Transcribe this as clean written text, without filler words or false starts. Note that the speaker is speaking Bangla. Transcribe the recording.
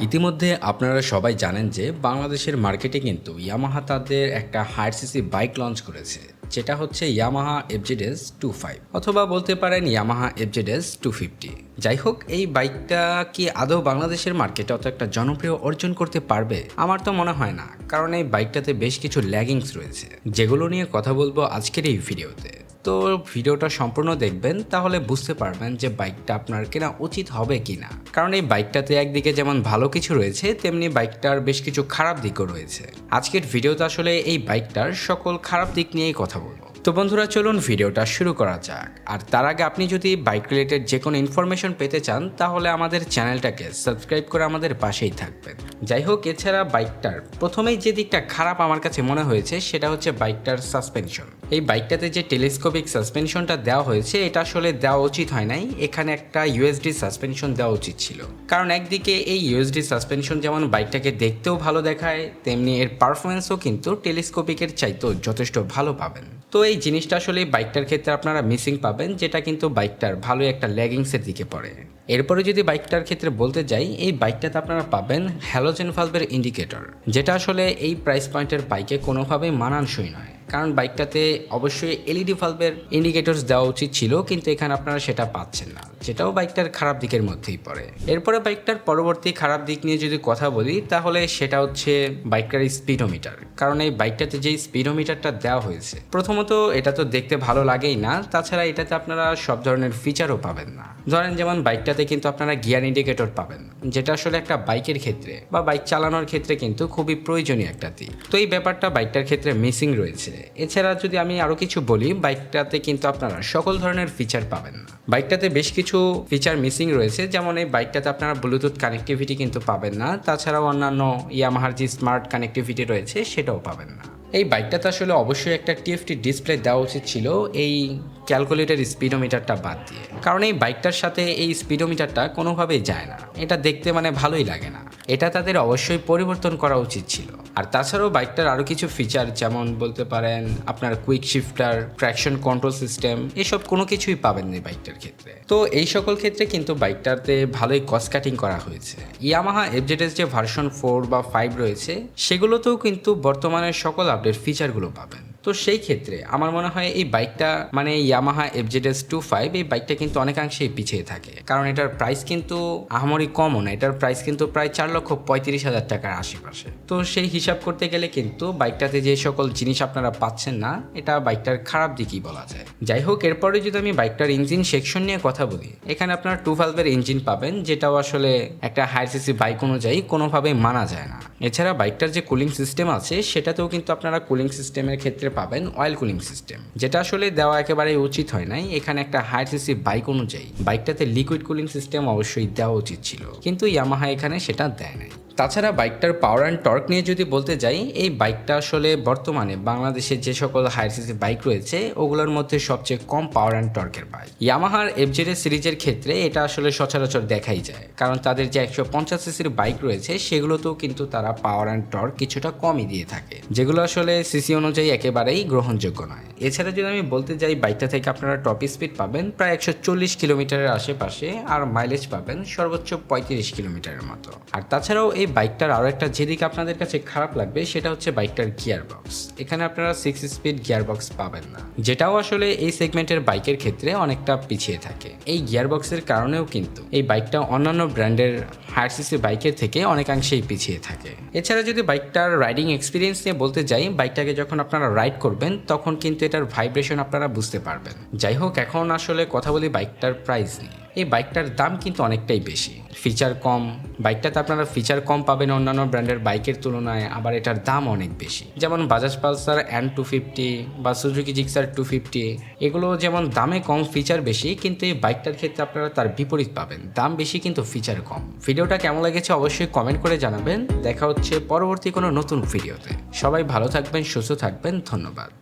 ইতিমধ্যে আপনারা সবাই জানেন যে বাংলাদেশের মার্কেটে কিন্তু ইয়ামাহা তাদের একটা হায়ার সিসি বাইক লঞ্চ করেছে, যেটা হচ্ছে ইয়ামাহা এফজেডএস 25 অথবা বলতে পারেন ইয়ামাহা এফজেডএস 250। যাই হোক, এই বাইকটা কি আদৌ বাংলাদেশের মার্কেটে অত একটা জনপ্রিয় অর্জন করতে পারবে? আমার তো মনে হয় না, কারণ এই বাইকটাতে বেশ কিছু ল্যাগিংস রয়েছে, যেগুলো নিয়ে কথা বলবো আজকের এই ভিডিওতে। তো ভিডিওটা সম্পূর্ণ দেখবেন, তাহলে বুঝতে পারবেন যে বাইকটা আপনার কেনা উচিত হবে কিনা। কারণ এই বাইকটাতে একদিকে যেমন ভালো কিছু রয়েছে, তেমনি বাইকটার বেশ কিছু খারাপ দিকও রয়েছে। আজকের ভিডিওতে আসলে এই বাইকটার সকল খারাপ দিক নিয়েই কথা বলবো। তো বন্ধুরা, চলুন ভিডিওটা শুরু করা যাক। আর তার আগে আপনি যদি বাইক রিলেটেড যে কোনো ইনফরমেশন পেতে চান, তাহলে আমাদের চ্যানেলটাকে সাবস্ক্রাইব করে আমাদের পাশেই থাকবেন। যাই হোক, এছাড়া বাইকটার প্রথমেই যে দিকটা খারাপ আমার কাছে মনে হয়েছে সেটা হচ্ছে বাইকটার সাসপেনশন। এই বাইকটাতে যে টেলিস্কোপিক সাসপেনশনটা দেওয়া হয়েছে, এটা আসলে দেওয়া উচিত হয় নাই। এখানে একটা ইউএসডি সাসপেনশন দেওয়া উচিত ছিল, কারণ একদিকে এই ইউএসডি সাসপেনশন যেমন বাইকটাকে দেখতেও ভালো দেখায়, তেমনি এর পারফরমেন্সও কিন্তু টেলিস্কোপিকের চাইতেও যথেষ্ট ভালো পাবেন। তো এই জিনিসটা আসলে বাইকটার ক্ষেত্রে আপনারা মিসিং পাবেন, যেটা কিন্তু বাইকটার ভালো একটা ল্যাগিংসের দিকে পড়ে। এরপরে যদি বাইকটার ক্ষেত্রে বলতে যাই, এই বাইকটাতে আপনারা পাবেন হ্যালোজেন বাল্বের ইন্ডিকেটর, যেটা আসলে এই প্রাইস পয়েন্টের বাইকে কোনোভাবেই মানানসই নয়। কারণ বাইকটাতে অবশ্যই এলইডি বাল্বের ইন্ডিকেটরস দেওয়া উচিত ছিল, কিন্তু এখানে আপনারা সেটা পাচ্ছেন না, যেটাও বাইকটার খারাপ দিকের মধ্যেই পড়ে। এরপরে বাইকটার পরবর্তী খারাপ দিক নিয়ে যদি কথা বলি, তাহলে সেটা হচ্ছে বাইকটার স্পিডোমিটার। কারণ এই বাইকটাতে যেই স্পিডোমিটারটা দেওয়া হয়েছে, প্রথমত এটা তো দেখতে ভালো লাগেই না, তাছাড়া এটাতে আপনারা সব ধরনের ফিচারও পাবেন না। ধরেন যেমন বাইকটাতে কিন্তু আপনারা গিয়ার ইন্ডিকেটর পাবেন, যেটা আসলে একটা বাইকের ক্ষেত্রে বা বাইক চালানোর ক্ষেত্রে কিন্তু খুবই প্রয়োজনীয় একটা দিক। তো এই ব্যাপারটা বাইকটার ক্ষেত্রে মিসিং রয়েছে। এছাড়া যদি আমি আরও কিছু বলি, বাইকটাতে কিন্তু আপনারা সকল ধরনের ফিচার পাবেন না। বাইকটাতে বেশ কিছু ফিচার মিসিং রয়েছে, যেমন এই বাইকটাতে আপনারা ব্লুটুথ কানেক্টিভিটি কিন্তু পাবেন না, তাছাড়াও অন্যান্য ইয়ামাহার যে স্মার্ট কানেক্টিভিটি রয়েছে সেটাও পাবেন না। এই বাইকটাতে আসলে অবশ্যই একটা টিএফটি ডিসপ্লে দেওয়া উচিত ছিল এই ক্যালকুলেটের স্পিডোমিটারটা বাদ দিয়ে, কারণ এই বাইকটার সাথে এই স্পিডোমিটারটা কোনোভাবেই যায় না, এটা দেখতে ভালোই লাগে না। এটা তাদের অবশ্যই পরিবর্তন করা উচিত ছিল। আর তাছাড়াও বাইকটার আরও কিছু ফিচার, যেমন বলতে পারেন আপনার quick shifter, traction control system, এসব কোনো কিছুই পাবেন না বাইকটার ক্ষেত্রে। তো এই সকল ক্ষেত্রে কিন্তু বাইকটাতে ভালোই কস্ট কাটিং করা হয়েছে। ইয়ামাহা এফজেডএস যে ভার্সন 4 বা 5 রয়েছে, সেগুলোতেও কিন্তু বর্তমানে সকল আপডেট ফিচারগুলো পাবেন। তো সেই ক্ষেত্রে আমার মনে হয় এই বাইকটা ইয়ামাহা এফজেডএস 25 এই বাইকটা কিন্তু অনেকাংশেই পিছিয়ে থাকে, কারণ এটার প্রাইস কিন্তু আহামরি কমও না। এটার প্রাইস কিন্তু প্রায় 4,35,000 টাকার আশেপাশে। তো সেই হিসাব করতে গেলে কিন্তু বাইকটাতে যে সকল জিনিস আপনারা পাচ্ছেন না, এটা বাইকটার খারাপ দিকই বলা যায়। যাই হোক, এরপরে যদি আমি বাইকটার ইঞ্জিন সেকশন নিয়ে কথা বলি, এখানে আপনারা 2 ভালভের ইঞ্জিন পাবেন, যেটাও আসলে একটা হাই সিসি বাইক অনুযায়ী কোনোভাবেই মানা যায় না। এছাড়া বাইকটার যে কুলিং সিস্টেম আছে, সেটাতেও কিন্তু আপনারা কুলিং সিস্টেমের ক্ষেত্রে পাবেন অয়েল কুলিং সিস্টেম, যেটা আসলে দেওয়া একেবারেই উচিত হয় নাই। এখানে একটা হাই সিসি বাইক অনুযায়ী বাইকটাতে লিকুইড কুলিং সিস্টেম অবশ্যই দেওয়া উচিত ছিল, কিন্তু ইয়ামাহা এখানে সেটা দেয় নাই। তাছাড়া বাইকটার পাওয়ার অ্যান্ড টর্ক নিয়ে যদি বলতে যাই, এই বাইকটা আসলে বর্তমানে বাংলাদেশে যে সকল হায়ার সিসি বাইক রয়েছে, ওগুলোর মধ্যে সবচেয়ে কম পাওয়ার অ্যান্ড টর্কের বাইক। ইয়ামাহার এফজেডএস সিরিজের ক্ষেত্রে এটা আসলে সচরাচর দেখাই যায়, কারণ তাদের যে 150 সিসির বাইক রয়েছে, সেগুলোতেও কিন্তু তারা পাওয়ার অ্যান্ড টর্ক কিছুটা কমই দিয়ে থাকে, যেগুলো আসলে সিসি অনুযায়ী একেবারেই গ্রহণযোগ্য নয়। এছাড়া যদি আমি বলতে যাই, বাইকটা থেকে আপনারা টপ স্পিড পাবেন প্রায় 140 কিলোমিটারের আশেপাশে, আর মাইলেজ পাবেন সর্বোচ্চ 35 কিলোমিটারের মতো। আর তাছাড়াও এই বাইকটার আরও একটা যেদিকে আপনাদের কাছে খারাপ লাগবে, সেটা হচ্ছে বাইকটার গিয়ার বক্স। এখানে আপনারা 6 স্পিড গিয়ার বক্স পাবেন না, যেটাও আসলে এই সেগমেন্টের বাইকের ক্ষেত্রে অনেকটা পিছিয়ে থাকে। এই গিয়ার বক্সের কারণেও কিন্তু এই বাইকটা অন্যান্য ব্র্যান্ডের হায়ার সিসি বাইকের থেকে অনেকাংশেই পিছিয়ে থাকে। এছাড়া যদি বাইকটার রাইডিং এক্সপিরিয়েন্স নিয়ে বলতে যাই, বাইকটাকে যখন আপনারা রাইড করবেন, তখন কিন্তু এটার ভাইব্রেশন আপনারা বুঝতে পারবেন। যাই হোক, এখন আসলে কথা বলি বাইকটার প্রাইস নিয়ে। এই বাইকটার দাম কিন্তু অনেকটাই বেশি, ফিচার কম। বাইকটাতে আপনারা ফিচার কম পাবেন অন্যান্য ব্র্যান্ডের বাইকের তুলনায়, আবার এটার দাম অনেক বেশি। যেমন বাজাজ পালসার N250 বা সুজুকি জিক্সার 250, এগুলো যেমন দামে কম, ফিচার বেশি, কিন্তু এই বাইকটার ক্ষেত্রে আপনারা তার বিপরীত পাবেন, দাম বেশি কিন্তু ফিচার কম। ভিডিওটা কেমন লেগেছে অবশ্যই কমেন্ট করে জানাবেন। দেখা হচ্ছে পরবর্তী কোনো নতুন ভিডিওতে। সবাই ভালো থাকবেন, সুস্থ থাকবেন, ধন্যবাদ।